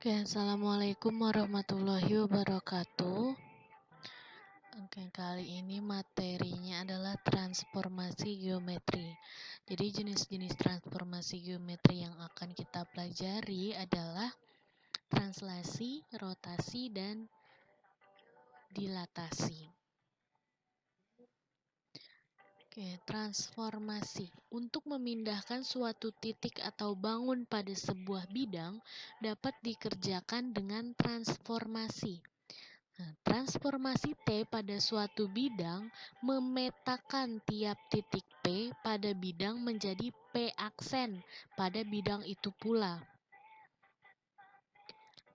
Oke, assalamualaikum warahmatullahi wabarakatuh. Oke, kali ini materinya adalah transformasi geometri. Jadi jenis-jenis transformasi geometri yang akan kita pelajari adalah translasi, rotasi, dan dilatasi. Oke, transformasi. Untuk memindahkan suatu titik atau bangun pada sebuah bidang dapat dikerjakan dengan transformasi. Nah, transformasi T pada suatu bidang memetakan tiap titik P pada bidang menjadi P aksen pada bidang itu pula.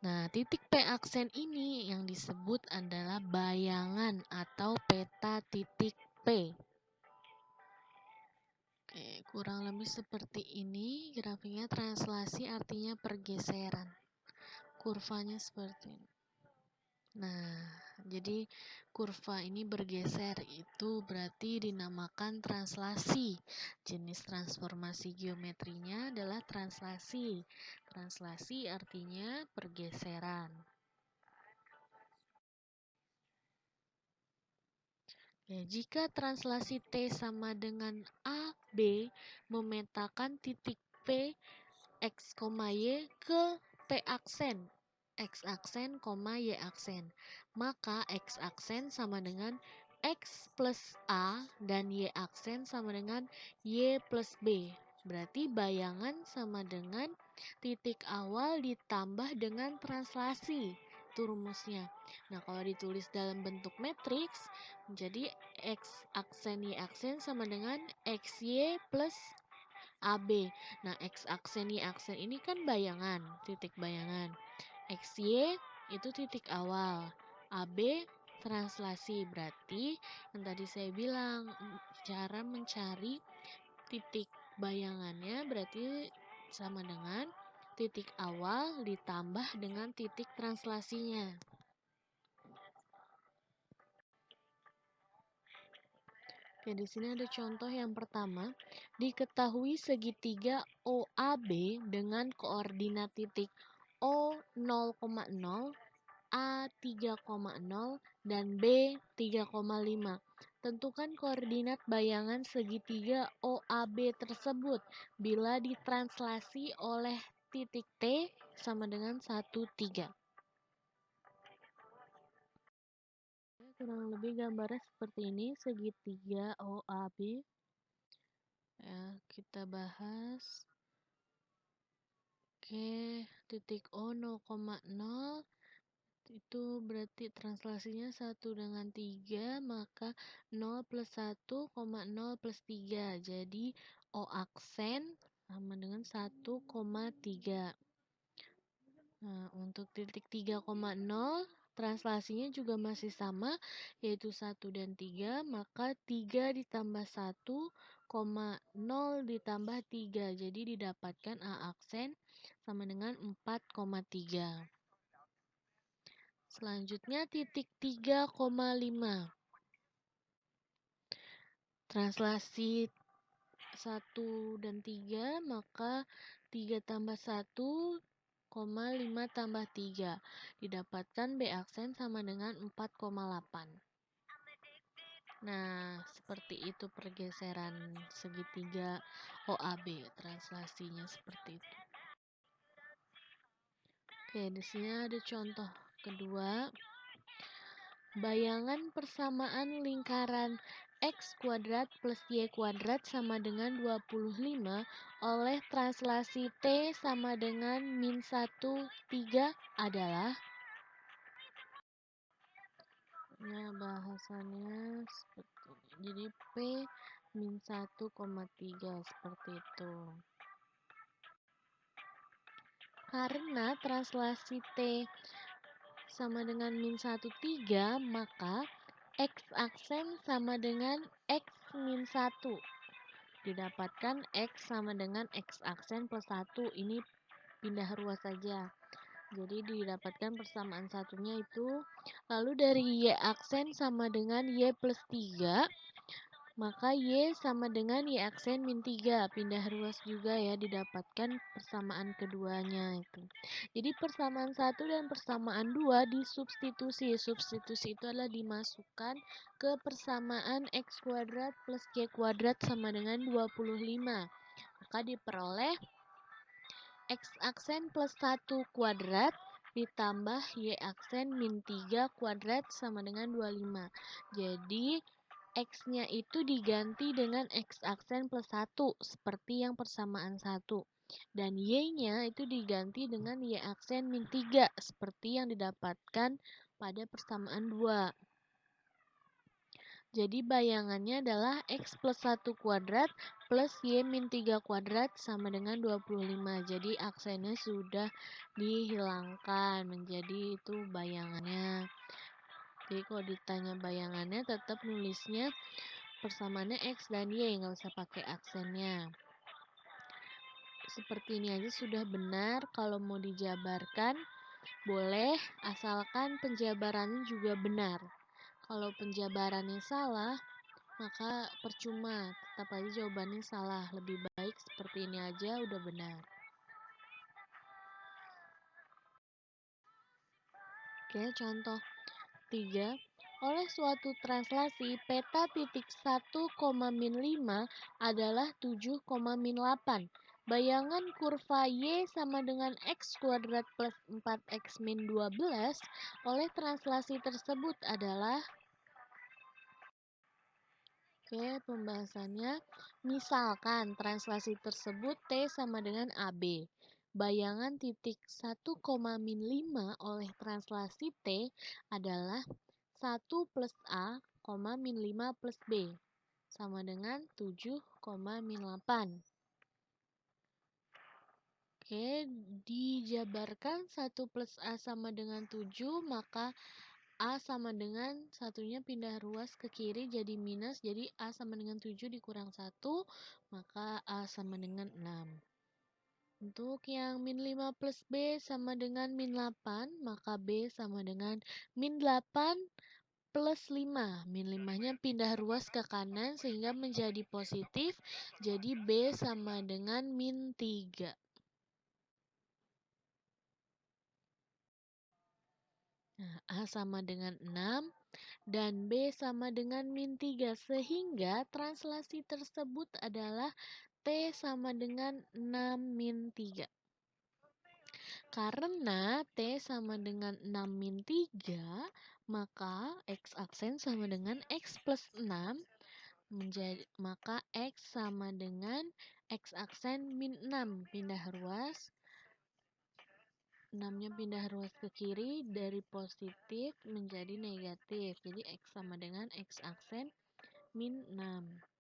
Nah, titik P aksen ini yang disebut adalah bayangan atau peta titik P. Oke, kurang lebih seperti ini grafiknya. Translasi artinya pergeseran. Kurvanya seperti ini. Nah, jadi kurva ini bergeser, itu berarti dinamakan translasi. Jenis transformasi geometrinya adalah translasi. Translasi artinya pergeseran. Ya, jika translasi T sama dengan AB memetakan titik P, X, Y ke P aksen, X aksen, Y aksen. Maka X aksen sama dengan X plus A dan Y aksen sama dengan Y plus B. Berarti bayangan sama dengan titik awal ditambah dengan translasi. Itu rumusnya. Nah, kalau ditulis dalam bentuk matriks, menjadi X aksen Y aksen sama dengan XY plus AB. Nah, X aksen Y aksen ini kan bayangan, titik bayangan. XY itu titik awal. AB translasi. Berarti yang tadi saya bilang, cara mencari titik bayangannya berarti sama dengan titik awal ditambah dengan titik translasinya. Oke, di sini ada contoh yang pertama. Diketahui segitiga OAB dengan koordinat titik O 0,0, A 3,0, dan B 3,5. Tentukan koordinat bayangan segitiga OAB tersebut bila ditranslasi oleh titik T sama dengan 1, 3. Kurang lebih gambarnya seperti ini, segitiga OAB. Ya, kita bahas. Oke, titik O 0,0 itu berarti translasinya 1 dengan 3, maka 0 plus 1, 0 plus 3. Jadi O aksen sama dengan 1,3. Nah, untuk titik 3,0 translasinya juga masih sama, yaitu 1 dan 3, maka 3 ditambah 1, 0 ditambah 3. Jadi didapatkan A aksen sama dengan 4,3. Selanjutnya titik 3,5. Translasi 1 dan 3, maka 3 tambah 1, 5 tambah 3. Didapatkan B aksen sama dengan 4,8. Nah, seperti itu pergeseran segitiga OAB. Translasinya seperti itu. Oke, di sini ada contoh kedua. Bayangan persamaan lingkaran X kuadrat plus Y kuadrat sama dengan 25 oleh translasi T sama dengan min 1, 3 adalah. Ya, bahasannya seperti ini. Jadi P min 1,3 seperti itu. Karena translasi T sama dengan min 1, 3, maka X aksen sama dengan X min 1. Didapatkan X sama dengan X aksen plus 1. Ini pindah ruas saja. Jadi didapatkan persamaan satunya itu. Lalu dari Y aksen sama dengan Y plus 3. maka Y sama dengan Y aksen min 3. Pindah ruas juga ya, didapatkan persamaan keduanya itu. Jadi persamaan 1 dan persamaan 2 disubstitusi. Substitusi itu adalah dimasukkan ke persamaan X kuadrat plus Y kuadrat sama dengan 25. Maka diperoleh X aksen plus 1 kuadrat ditambah Y aksen min 3 kuadrat sama dengan 25. Jadi X-nya itu diganti dengan X aksen plus 1 seperti yang persamaan 1. Dan Y-nya itu diganti dengan Y aksen min 3 seperti yang didapatkan pada persamaan 2. Jadi bayangannya adalah X plus 1 kuadrat plus Y min 3 kuadrat sama dengan 25. Jadi aksennya sudah dihilangkan menjadi itu bayangannya. Jadi kalau ditanya bayangannya tetap nulisnya persamaannya X dan Y, nggak usah pakai aksennya. Seperti ini aja sudah benar. Kalau mau dijabarkan boleh, asalkan penjabarannya juga benar. Kalau penjabarannya salah, maka percuma, tetap aja jawabannya salah. Lebih baik seperti ini aja udah benar. Oke, contoh 3. Oleh suatu translasi, peta titik 1, min 5 adalah 7, min 8. Bayangan kurva Y sama dengan X kuadrat plus 4X min 12 oleh translasi tersebut adalah. Oke, pembahasannya. Misalkan translasi tersebut T sama dengan AB. Bayangan titik 1, min 5 oleh translasi T adalah 1 plus A, min 5 plus B. Sama dengan 7, min 8. Oke, dijabarkan 1 plus A sama dengan 7, maka A sama dengan satunya pindah ruas ke kiri jadi minus, jadi A sama dengan 7 dikurang 1, maka A sama dengan 6. Untuk yang min 5 plus B sama dengan min 8, maka B sama dengan min 8 plus 5. Min 5-nya pindah ruas ke kanan sehingga menjadi positif, jadi B sama dengan min 3. Nah, A sama dengan 6 dan B sama dengan min 3 sehingga translasi tersebut adalah T sama dengan 6 min 3. Karena T sama dengan 6 min 3, maka X aksen sama dengan X plus 6 maka X sama dengan X aksen min 6 pindah ruas. 6-nya pindah ruas ke kiri dari positif menjadi negatif. Jadi X sama dengan X aksen min 6.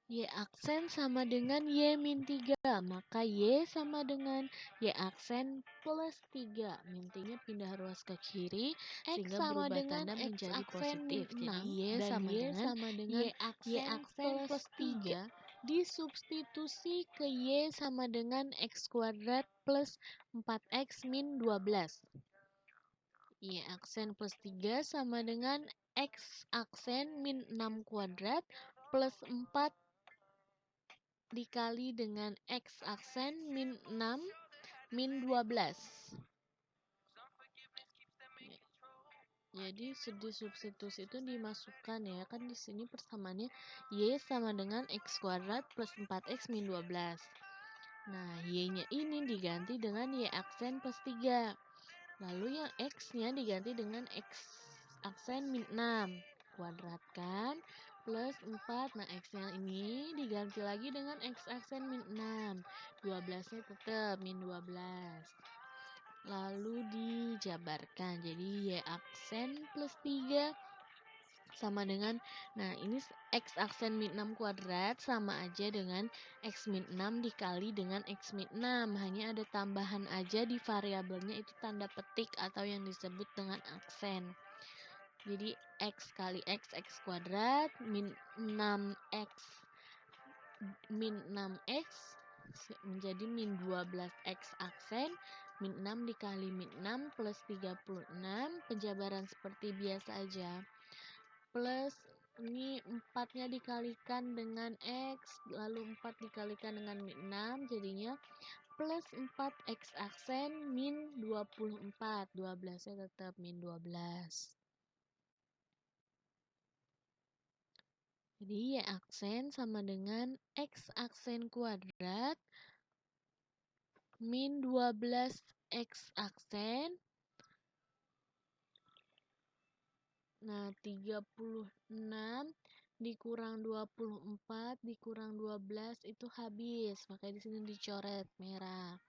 Y aksen sama dengan Y min 3, maka Y sama dengan Y aksen plus 3. Min 3-nya pindah ruas ke kiri, sehingga berubah tanda menjadi positif. Jadi Y sama dengan Y aksen plus 3 disubstitusi ke Y sama dengan X kuadrat plus 4X min 12. Y aksen plus 3 sama dengan X aksen min 6 kuadrat plus 4 dikali dengan X aksen min 6 min 12. Jadi di substitusi itu dimasukkan ya, kan di sini persamaannya Y sama dengan X kuadrat plus 4X min 12. Nah, Y-nya ini diganti dengan Y aksen plus 3. Lalu yang X-nya diganti dengan X aksen min 6. Kuadratkan plus 4. Nah, X yang ini diganti lagi dengan X aksen min 6. 12-nya tetap min 12. Lalu dijabarkan. Jadi Y aksen plus 3 sama dengan, nah ini X aksen min 6 kuadrat sama aja dengan X min 6 dikali dengan X min 6. Hanya ada tambahan aja di variabelnya, itu tanda petik atau yang disebut dengan aksen. Jadi X kali X kuadrat min 6X min 6X menjadi min 12x aksen, min 6 dikali min 6 plus 36. Penjabaran seperti biasa aja. Plus ini 4-nya dikalikan dengan x, lalu 4 dikalikan dengan min 6, jadinya plus 4x aksen min 24. 12-nya tetap min 12. Jadi Y aksen sama dengan X aksen kuadrat min 12 X aksen. Nah, 36 dikurang 24 dikurang 12 itu habis. Makanya di sini dicoret merah.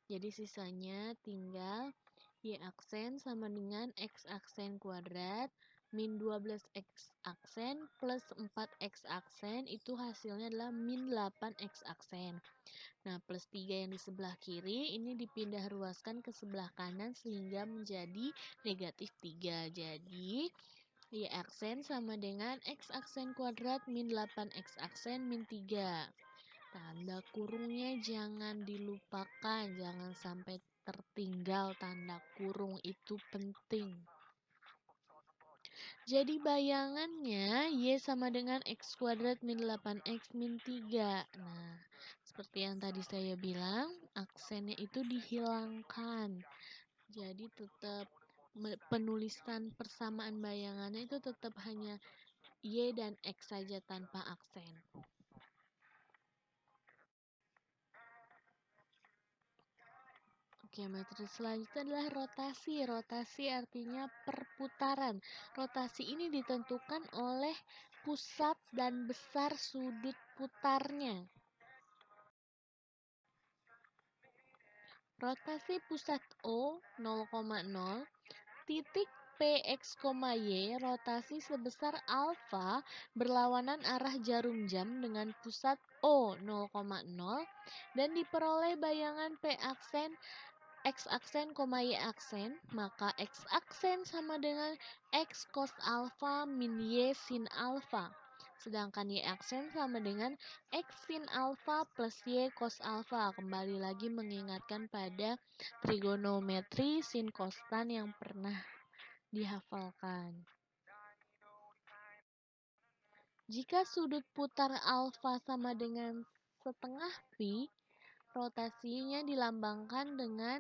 Jadi sisanya tinggal Y aksen sama dengan X aksen kuadrat min 12x aksen plus 4x aksen, itu hasilnya adalah min 8x aksen. Nah, plus 3 yang di sebelah kiri ini dipindah ruaskan ke sebelah kanan sehingga menjadi negatif 3. Jadi Y aksen sama dengan X aksen kuadrat min 8x aksen min 3. Tanda kurungnya jangan dilupakan, jangan sampai tertinggal tanda kurung, itu penting. Jadi bayangannya Y sama dengan X kuadrat min 8X min 3. Nah, seperti yang tadi saya bilang, aksennya itu dihilangkan. Jadi tetap penulisan persamaan bayangannya itu tetap hanya Y dan X saja tanpa aksen. Oke, materi selanjutnya adalah rotasi. Rotasi artinya perputaran. Rotasi ini ditentukan oleh pusat dan besar sudut putarnya. Rotasi pusat O 0,0, titik Px, Y, rotasi sebesar alfa berlawanan arah jarum jam dengan pusat O 0,0 dan diperoleh bayangan P aksen X aksen, Y aksen, maka X aksen sama dengan X cos alpha min Y sin alpha. Sedangkan Y aksen sama dengan X sin alpha plus Y cos alpha. Kembali lagi mengingatkan pada trigonometri sin kostan yang pernah dihafalkan. Jika sudut putar alfa sama dengan setengah pi, rotasinya dilambangkan dengan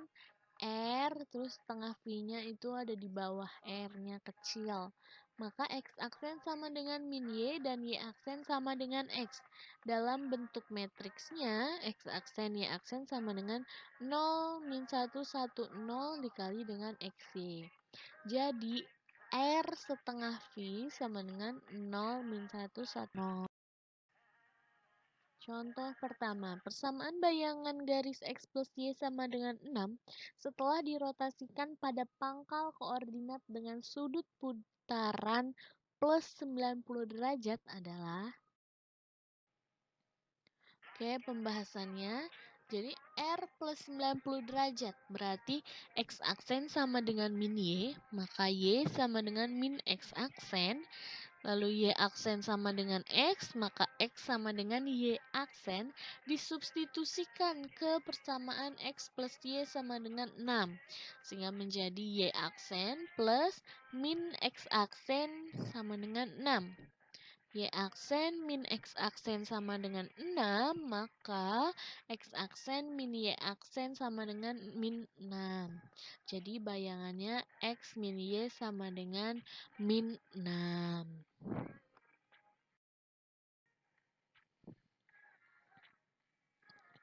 R, terus setengah V-nya itu ada di bawah R-nya kecil. Maka X aksen sama dengan min Y dan Y aksen sama dengan X. Dalam bentuk matriksnya, X aksen Y aksen sama dengan 0 min 1 1 0 dikali dengan XY. Jadi R setengah V sama dengan 0 min 1 1 0. Contoh pertama, persamaan bayangan garis X plus Y sama dengan 6 setelah dirotasikan pada pangkal koordinat dengan sudut putaran plus 90 derajat adalah. Oke, pembahasannya. Jadi R plus 90 derajat berarti X aksen sama dengan min Y, maka Y sama dengan min X aksen. Lalu Y aksen sama dengan X, maka X sama dengan Y aksen disubstitusikan ke persamaan X plus Y sama dengan 6. Sehingga menjadi Y aksen plus min X aksen sama dengan 6. Y aksen min X aksen sama dengan 6, maka X aksen min Y aksen sama dengan min 6. Jadi bayangannya X min Y sama dengan min 6.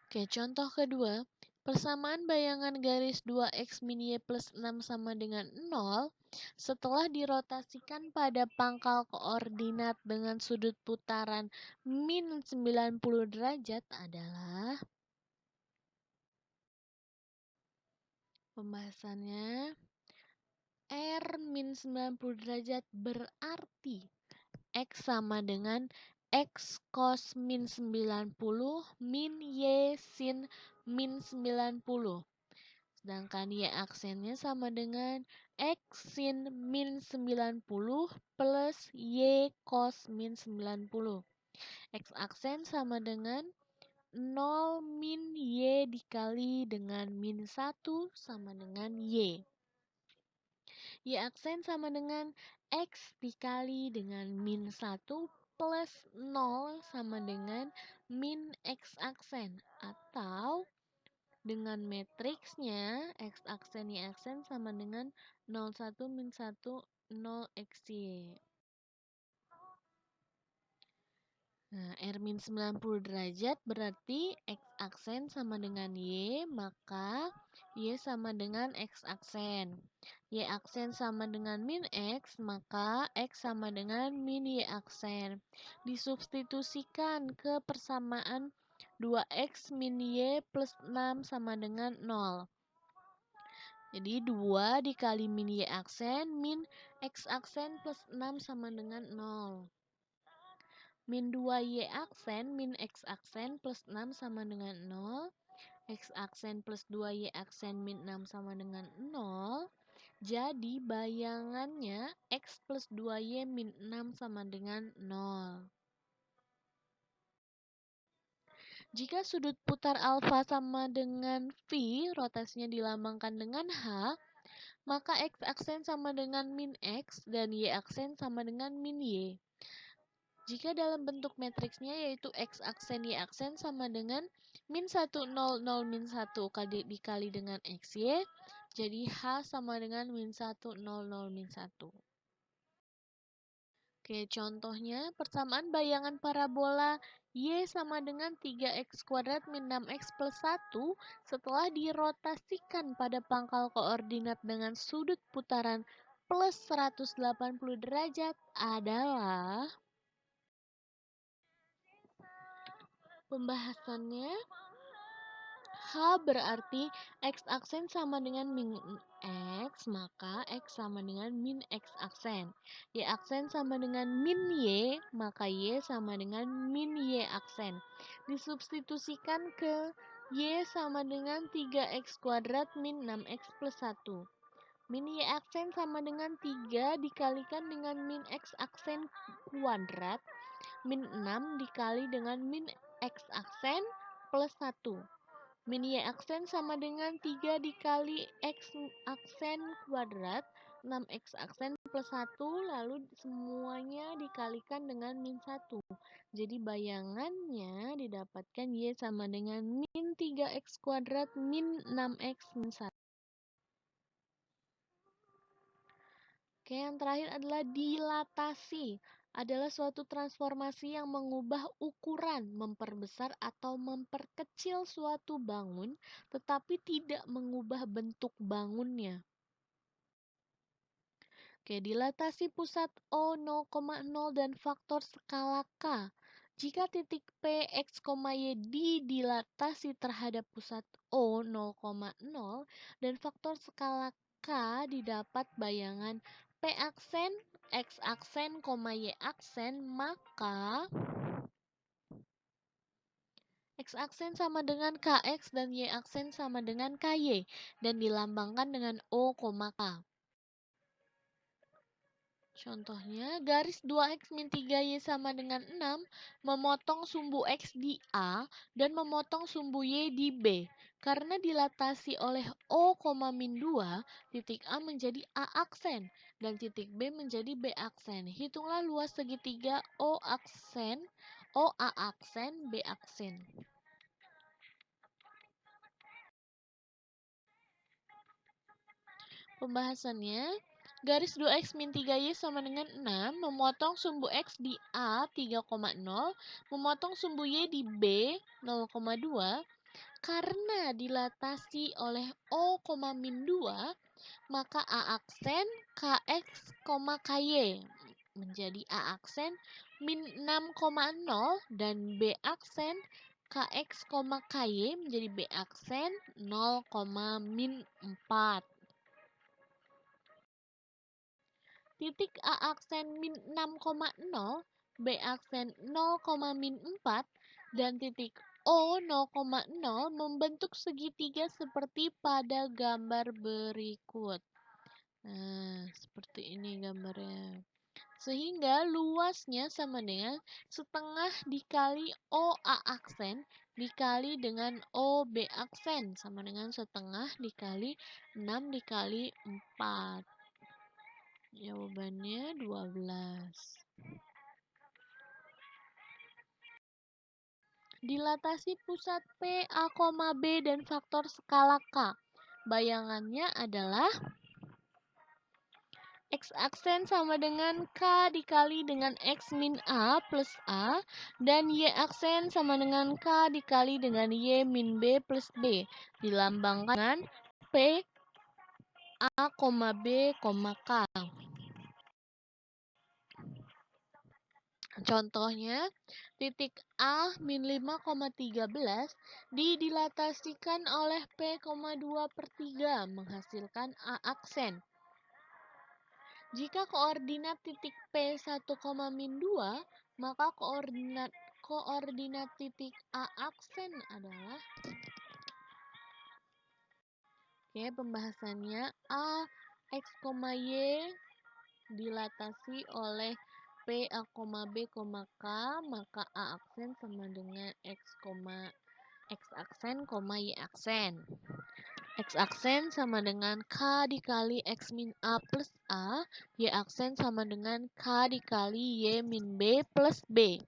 Oke, contoh kedua. Persamaan bayangan garis 2x min y plus 6 sama dengan 0 setelah dirotasikan pada pangkal koordinat dengan sudut putaran min 90 derajat adalah. Pembahasannya, R min 90 derajat berarti X sama dengan X cos min 90 min Y sin min 90. Sedangkan Y aksennya sama dengan X sin min 90 plus Y cos min 90. X aksen sama dengan 0 min Y dikali dengan min 1 sama dengan Y. Y aksen sama dengan X dikali dengan min 1 plus 0 sama dengan min X aksen. Atau dengan matriksnya X aksen Y aksen sama dengan 01 min 1 0 XY. Nah, R-90 derajat berarti X aksen sama dengan Y, maka Y sama dengan X aksen. Y aksen sama dengan min X, maka X sama dengan min Y aksen. Disubstitusikan ke persamaan 2X min Y plus 6 sama dengan 0. Jadi 2 dikali min Y aksen, min X aksen plus 6 sama dengan 0. Min 2Y aksen, min X aksen plus 6 sama dengan 0. X aksen plus 2Y aksen min 6 sama dengan 0. Jadi bayangannya X plus 2Y min 6 sama dengan 0. Jika sudut putar alfa sama dengan V, rotasinya dilambangkan dengan H, maka X aksen sama dengan min X dan Y aksen sama dengan min Y. Jika dalam bentuk matriksnya yaitu X aksen Y aksen sama dengan min 1, 0, 0, min 1 dikali dengan XY, jadi H sama dengan min 1, 0, 0, min 1. Oke, contohnya persamaan bayangan parabola Y sama dengan 3X kuadrat min 6X plus 1 setelah dirotasikan pada pangkal koordinat dengan sudut putaran plus 180 derajat adalah pembahasannya. H berarti X aksen sama dengan min X, maka X sama dengan min X aksen. Y aksen sama dengan min Y, maka Y sama dengan min Y aksen. Disubstitusikan ke Y sama dengan 3X kuadrat min 6X plus 1. Min Y aksen sama dengan 3 dikalikan dengan min X aksen kuadrat min 6 dikali dengan min X aksen plus 1. Min Y aksen sama dengan 3 dikali X aksen kuadrat 6X aksen plus 1, lalu semuanya dikalikan dengan min 1. Jadi bayangannya didapatkan Y sama dengan min 3X kuadrat min 6X min 1. Oke, yang terakhir adalah dilatasi. Adalah suatu transformasi yang mengubah ukuran, memperbesar atau memperkecil suatu bangun, tetapi tidak mengubah bentuk bangunnya. Oke, dilatasi pusat O 0,0 dan faktor skala K. Jika titik P, X, Y didilatasi terhadap pusat O 0,0 dan faktor skala K didapat bayangan P aksen, X aksen, Y aksen, maka X aksen sama dengan KX dan Y aksen sama dengan KY dan dilambangkan dengan O, K. Contohnya, garis 2X min 3Y sama dengan 6 memotong sumbu X di A dan memotong sumbu Y di B. Karena dilatasi oleh O, min 2, titik A menjadi A aksen dan titik B menjadi B aksen. Hitunglah luas segitiga O aksen, O A aksen, B aksen. Pembahasannya, garis 2X min 3Y sama dengan 6, memotong sumbu X di A 3,0, memotong sumbu Y di B 0,2. Karena dilatasi oleh O, min 2, maka A aksen KX, KY menjadi A aksen min 6,0 dan B aksen KX, KY menjadi B aksen 0, min 4. Titik A aksen min 6,0, B aksen 0, min 4, dan titik O 0,0 membentuk segitiga seperti pada gambar berikut. Nah, seperti ini gambarnya. Sehingga luasnya sama dengan setengah dikali OA aksen dikali dengan OB aksen sama dengan setengah dikali 6 dikali 4. Jawabannya 12. Dilatasi pusat P, A, B dan faktor skala K. Bayangannya adalah X aksen sama dengan K dikali dengan X min A plus A, dan Y aksen sama dengan K dikali dengan Y min B plus B. Dilambangkan dengan P, A, B, K. Contohnya, titik A min 5,13 didilatasikan oleh P, 2/3 menghasilkan A aksen. Jika koordinat titik P 1,-2, maka koordinat titik A aksen adalah pembahasannya A X, Y dilatasi oleh P, A, B, K, maka A aksen sama dengan X aksen, Y aksen. X aksen sama dengan K dikali X min A plus A, Y aksen sama dengan K dikali Y min B plus B.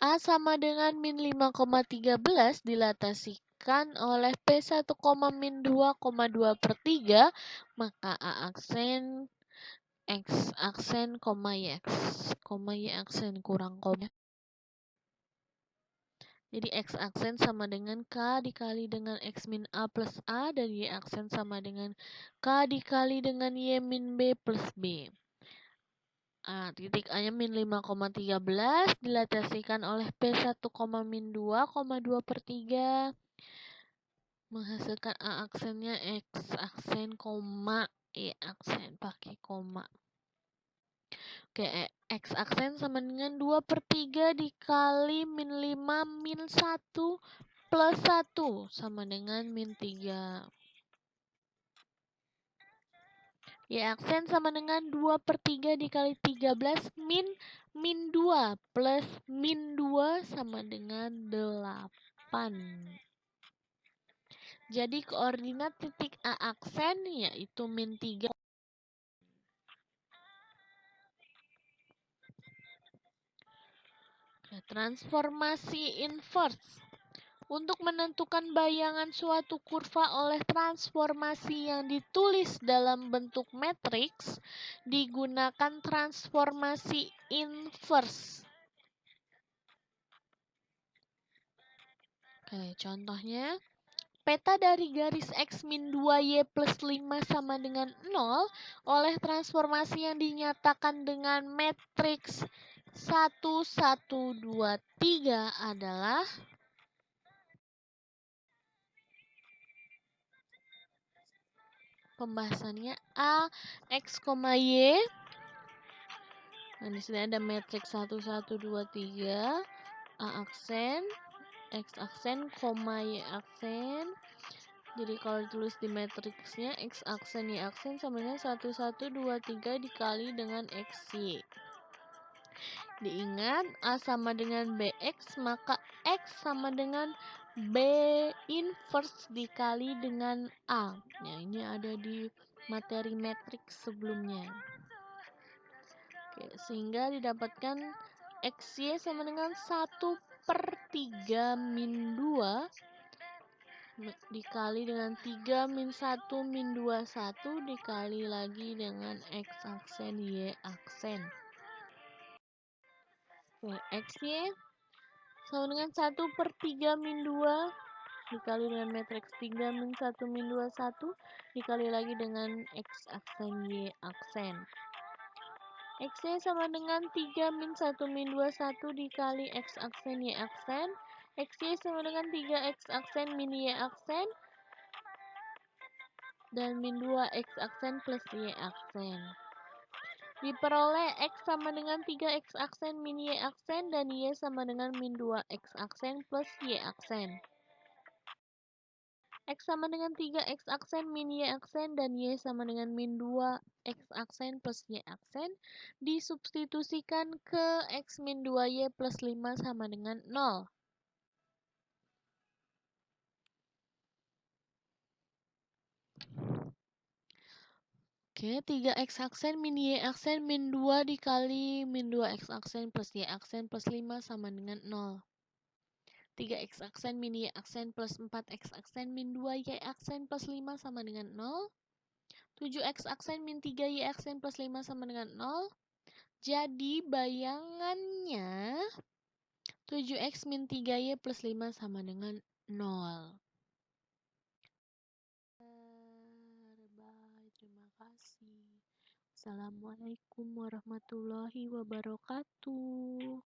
A sama dengan min 5,13 dilatasikan oleh P 1,-2,3, maka A aksen, X aksen, Y aksen kurang koma. Jadi X aksen sama dengan K dikali dengan X min A plus A, dan Y aksen sama dengan K dikali dengan Y min B plus B. Titik A-nya min 5,13 dilatasikan oleh P 1,-2,3 menghasilkan A aksennya X aksen, Y aksen pakai koma. Oke, X aksen sama dengan 2/3 dikali min 5 min 1 plus 1 sama dengan min 3. Y aksen sama dengan 2/3 dikali 13 min 2 plus min 2 sama dengan 8. Jadi koordinat titik A aksen yaitu min 3. Transformasi inverse. Untuk menentukan bayangan suatu kurva oleh transformasi yang ditulis dalam bentuk matriks, digunakan transformasi inverse. Contohnya, peta dari garis X min 2Y plus 5 sama dengan 0 oleh transformasi yang dinyatakan dengan matriks 1, 1, 2, 3 adalah pembahasannya A, X, Y. Di sini ada matriks 1, 1, 2, 3. A aksen, X aksen, Y aksen. Jadi kalau ditulis di matriksnya X aksen, Y aksen sama dengan 1, 1, 2, 3 dikali dengan XY. Diingat A sama dengan BX, maka X sama dengan B inverse dikali dengan A. Ini ada di materi matriks sebelumnya. Sehingga didapatkan XY sama dengan 1/3 min 2 dikali dengan 3 min 1 min 2, 1 dikali lagi dengan X aksen, Y aksen. XY sama dengan 1/3 min 2 dikali dengan matriks 3 min 1 min 2, 1 dikali lagi dengan X aksen, Y aksen. XY sama dengan 3 min 1 min 2, 1 dikali X aksen, Y aksen. XY sama dengan 3X aksen min Y aksen dan min 2 X aksen plus Y aksen. Diperoleh X sama dengan 3X aksen min Y aksen dan Y sama dengan min 2X aksen plus Y aksen. X sama dengan 3 X aksen min Y aksen dan Y sama dengan min 2 X aksen plus Y aksen disubstitusikan ke X min 2Y plus 5 sama dengan 0. Oke, 3X aksen min Y aksen min 2 dikali min 2X aksen plus Y aksen plus 5 sama dengan 0. 3X aksen min Y aksen plus 4X aksen min 2Y aksen plus 5 sama dengan 0. 7X aksen min 3Y aksen plus 5 sama dengan 0. Jadi bayangannya 7X min 3Y plus 5 sama dengan 0. Bye, terima kasih. Assalamualaikum warahmatullahi wabarakatuh.